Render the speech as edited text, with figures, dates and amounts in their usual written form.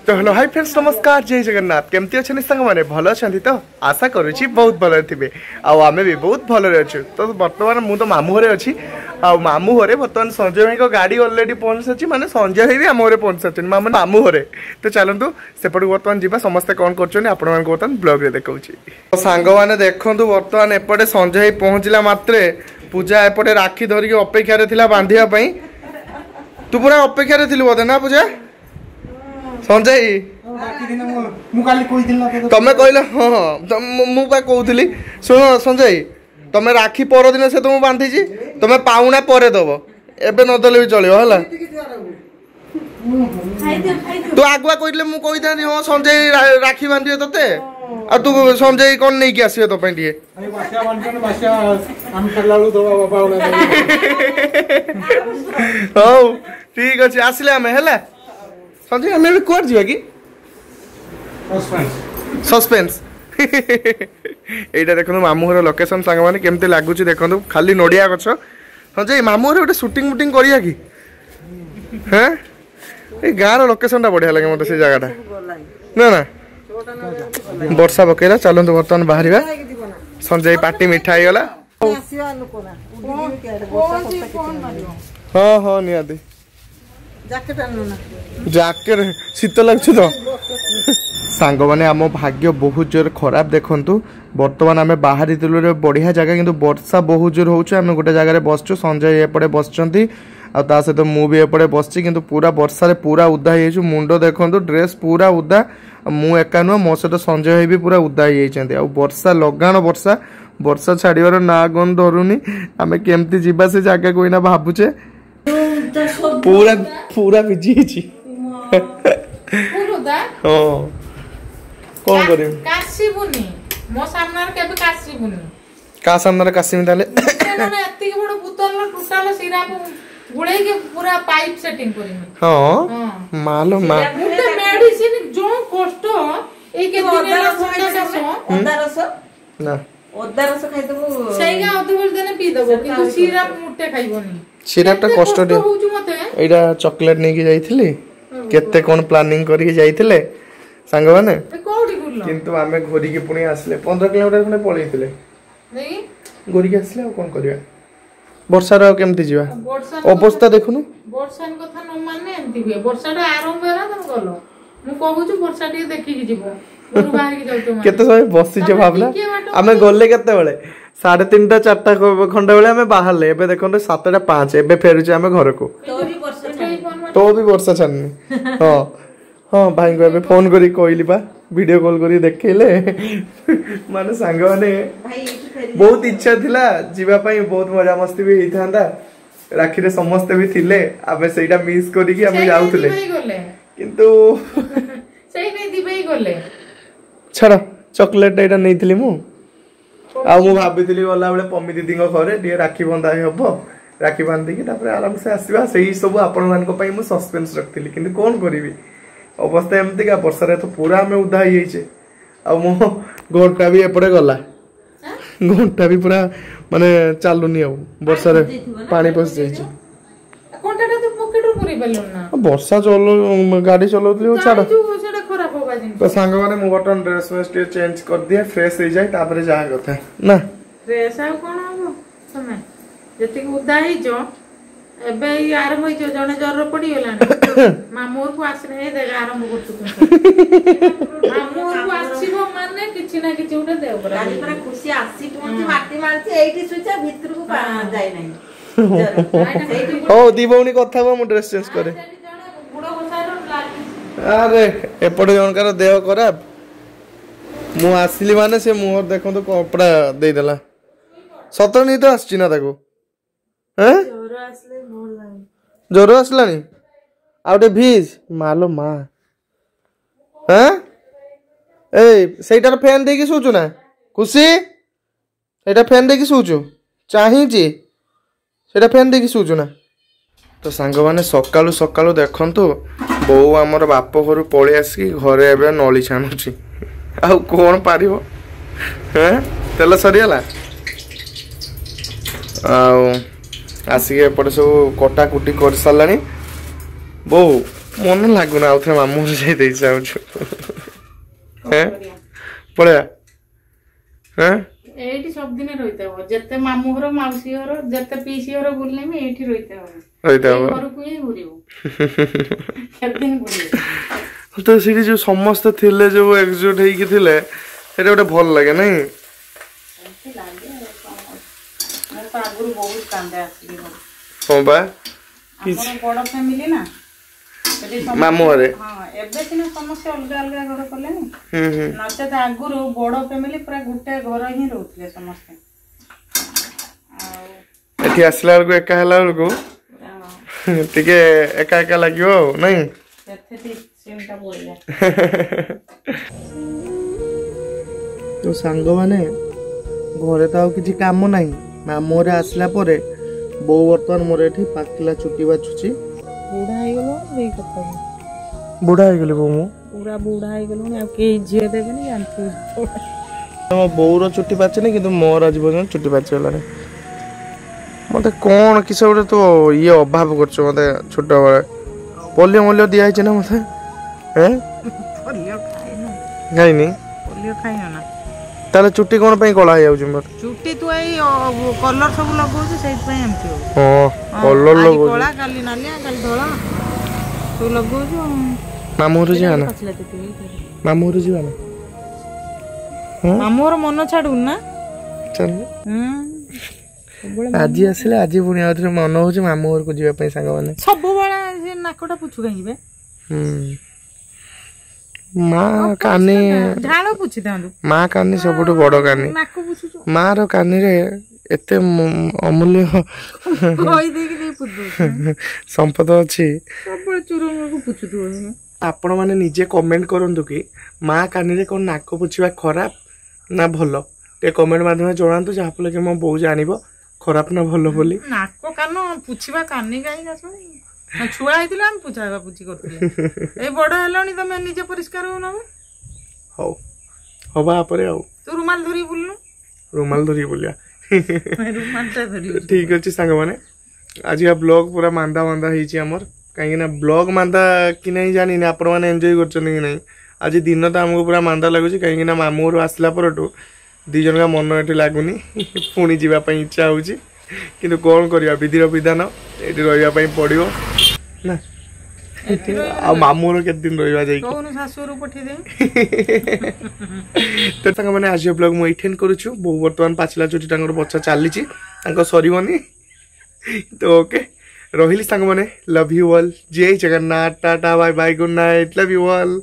तो hello hi friends नमस्कार जय जगन्नाथ केमती अच्छा सांग मैंने भल अच्छा तो आशा करुँची बहुत भल थे आम भी बहुत भल अच्छे तो बर्तमान मुझे तो मामू घरे अच्छी मामू घरे बर्तमान संजय भाई को गाड़ी अलरेडी पहुंच सारी माने संजय भाई भी आम घरे पहुंच सारी मामू घरे तो चलतु सेपट बर्तमान जा समस्ते कौन कर ब्लॉग देखा सांग मैंने देखु बर्तमान एपटे संजय भाई पहुँचला मात्रे पूजा एपटे राखी धरिकी अपेक्षा बांधापी तू पूरा अपेक्षा थी बोधे ना पूजा संजय तमें कहल हाँ मुझे कहूली शुण संजय तमें राखी पर दिन से तुम बांधी तमें पाउना पर दब एबे नदेले भी चलो है तू आगुआ कहले मुझे हाँ संजय राखी बांधे ते आ तू संजय कौन नहीं आसवे तो हौ ठीक अच्छे आसिले आम है संजय आम कौन जा कि सस्पेंस এইটা দেখুন মামু ঘর লোকেশন সাং মানে কেমতে লাগুছি দেখুন খালি নড়িয়া গছ সঞ্জয় মামু ঘরে গোটে শুটিং মুটিং করিয়া কি হ্যাঁ এই গাঁর লোকেশনটা বড়িয়া লাগে মতো সেই জায়গাটা না না বর্ষা পকাইলা চলন্তু বর্তমান বাহারিবা সঞ্জয় পার্টি মিঠা হইগলা हाँ हाँ निहाती जैकेट शीत लगुच तो सांग मैंने आम भाग्य बहुत जोर खराब देखु बर्तमान आम बाहरी बढ़िया जगह किंतु वर्षा बहुत जोर होम गोटे जगह बसचु संजय एपटे बसचंती आ सहित मुझे एपटे बसची किंतु पूरा वर्षा पूरा उदा हो मुंड देखु ड्रेस पूरा उदा मु एका नुह मो सहित संजय भी पूरा उदा हो वर्षा लगाण वर्षा वर्षा छाड़ियार ना गन धरुनी आम केमती जीवा से जगह को इना भावुचे पूरा पूरा भिजी कौन करिम कासीबुनी मो सामनार केबे कासीबुनी का सामनार कासीम ताले ने एत्ती बड़ बोतल टोटल सिराप गुळे के पूरा पाइप सेटिंग करिम हां मालो मा मुते मेडिसिन जो कष्ट ए के दिन ला थंडा कासो ओदा रस ना ओदा रस खाइ दबो सेगा अधे बोल देने पी दबो किंतु सिराप मुटे खाइबोनी सिरापटा कष्ट दे एडा चॉकलेट नै के जाइथिली केते कोन प्लानिंग करी के जाइथिले सांग माने किंतु आमे घोरी के पुणी आसले 15 किलोमीटर पुणी पळैथिले नहीं घोरी के आसले कोन करिया वर्षा रो केमति जीवा अवस्था देखुनु वर्षा कथा न माने एंती हुए वर्षाटा आरंभ होला तम गलो मु कहू छु वर्षा टी देखि के जीवो घर बाहर के जाउ तो केते समय बसी जे भावना आमे गल्ले केते बेले 3:30 4 खंडा बेले आमे बाहरले एबे देखन 7:05 एबे फेरुचे आमे घर को तो भी वर्षा छानी हां हाँ भाई को एबे फोन करी कहली बा वीडियो कॉल करी देखैले माने सांग माने बहुत इच्छा थिला जीवा पई बहुत मजा मस्ती भी हेथांदा राखी रे समस्त भी थिले आबे सेटा मिस करी कि हम जाउथले किंतु सही नहीं दिबई गले छड़ा चॉकलेट एटा नै थिली मु आ मु भाबिथिली गला बेले पम्मी दीदी को घरे डी राखी बंधा हबो राखी बांधी की तापर आराम से आसीबा सही सब आपण मान को पई मु सस्पेंस रखथिली किंतु कोन करिवि अवस्था एमती का वर्षा तो पूरा आम उदा हो मो घंटा भी एपटे गला घंटा भी पूरा माने चलुनी वर्षा पानी पस जाइए वर्षा चलो गाड़ी चलाउली छाड़ तो सांग माने मु बटन ड्रेस में चेंज कर दिए फ्रेश हो जाए तापर जा कथा ना फ्रेश आ कोन हो समय जति उदा ही जो एबे आरंभ होई जो जने जर पड़ी गेलानी मामूर को आसने हे दे आरंभ करतु मामूर को आसीबो माने किछि ना किछि उठे देव पर गाड़ी पर खुशी आसी पहुंची माटी मारती एठी सुचा भीतर को जाय नाही ओ दीबौनी कथा मु ड्रेस चेंज करे गुडो गोसारो लागी अरे एपटे जनकर देह खराब मु आसिली माने से मुहर देखो तो कपड़ा दे देला सतर नहीं तो आछि ना ताको हैं जोर आसलानी आउटे भीज मालो मा हैं ए सेटार फैन देकी सोचु ना खुशी सेटा फैन देकी सोचु चाहिची सेटा फैन देकी सोचु ना तो सांग माने सकाळु सकाळु देखंतु बो हमर बाप घर पळे आसी घरे एबे नळी छानुची आ कोन पारिबो हैं तेल सरियाला आ आसिक एपटे सब कटा कुटी कर सारानी बो मन लगुना आउ थे मामू जाई दे चाहछु हैं पळेया हैं एठी सब दिन रहिते हो जते मामू घर माउसी घर जते पीसी घर बुलने में एठी रहिते हो रहिते हो घर को ही बुलियो केते दिन बुलियो तो सीडी जो समस्त थिले जो एकजुट हेई कि थिले एटा गोटे भल लागे नै एंती लागे मैं तो आगुरु बहुत कांदे आसी हो बा हमर बड़ फैमिली ना मामू घरे हां एबे सिना समस्त अलग अलग घर कले नचे त आगुरु बड़ फैमिली पूरा गुटे घर ही रहउतले समस्त एठी आसला को एका हला को टिके एका एका लागियो नै एथे सीनटा बोलिया तो सांग माने घरे तो किसी काम नहीं मामू रे आसला परे बो वर्तमान मोर एठी पाकिला चुटी बाछुची बूढ़ा हो गलो देई कथा बुढ़ा हो गले बो मु पूरा बूढ़ा हो गलो ना के झिए देबे नहीं जानते मो बोर चुटी पाचे नहीं किंतु मोर आज बजन चुटी पाचे गला मते कोन किस गोटे तो ये अभाव करछ मते छोट बळे पोलियो मोलियो दिया है ना मते हैं पोलियो खाए ना गाइनी पोलियो खाई ना ताले चुटी कोन पई कला जाउ मोर चुट्टी तू आई कलर सब लगाउछ सेट पई एमती हो हां कलर लगो कोला काली नालिया काली धोला तू लगाउछ मामूर जाना मामूर जाना मामूर मन छाडू ना चल आज आसिले आज पुणी आउथरे मन होछ मामूर को जीवा पई संग माने सब बेला से नाकटा पुछु काइबे माँ कानी झाड़ पुछि दांदु माँ कानी सबुठ बड़ कानी नाक पुछु माँ रो कानी रे एते अमूल्य कोई देकी दे पुछु संपद अछि सब चुरंग को पुछु दो आपण माने निजे कमेंट करंतु कि माँ कानी रे कोन नाक पुछिबा खराब ना भलो ते कमेंट माध्यम जणांतु जा फले कि मो बहु जानिबो खराब ना भलो बोली नाक कानो पुछिबा कानी गाई जासो छुआ आइतिला हम पुछाबा पुछि करथिले ए बड़ हेलोनी तमे निजे परिष्कार हो ना हो होबा परे आउ तू रुमाल धरी बुलनु रुमाल धरी बोलिया रुमालटा धरी ठीक अछि संग माने आज या ब्लॉग पूरा मांदा मांदा हिची हमर काहे ना ब्लॉग मांदा कि नहीं जानि ना आपण माने एन्जॉय करछन कि नहीं आज दिन तो हमको पूरा मांदा लागुची काहे ना मामूर आसला परटू दी जन का मन एठी लागुनी पुणी जीवा पई इच्छा होची किंतु कोन करिया विधिर विधान एठी रहिया पई पड़ियो ना आ मामूर केत दिन रहिवा जाई कोन सासुर पठी दे तो संग माने आज ब्लॉग मु एठेन करूछु बहु वर्तमान पाछला चोटी टांगर बच्चा चालीची तांको सरीबनी तो ओके रहिली संग माने लव यू ऑल जय Jagannath tata bye bye good night love you all.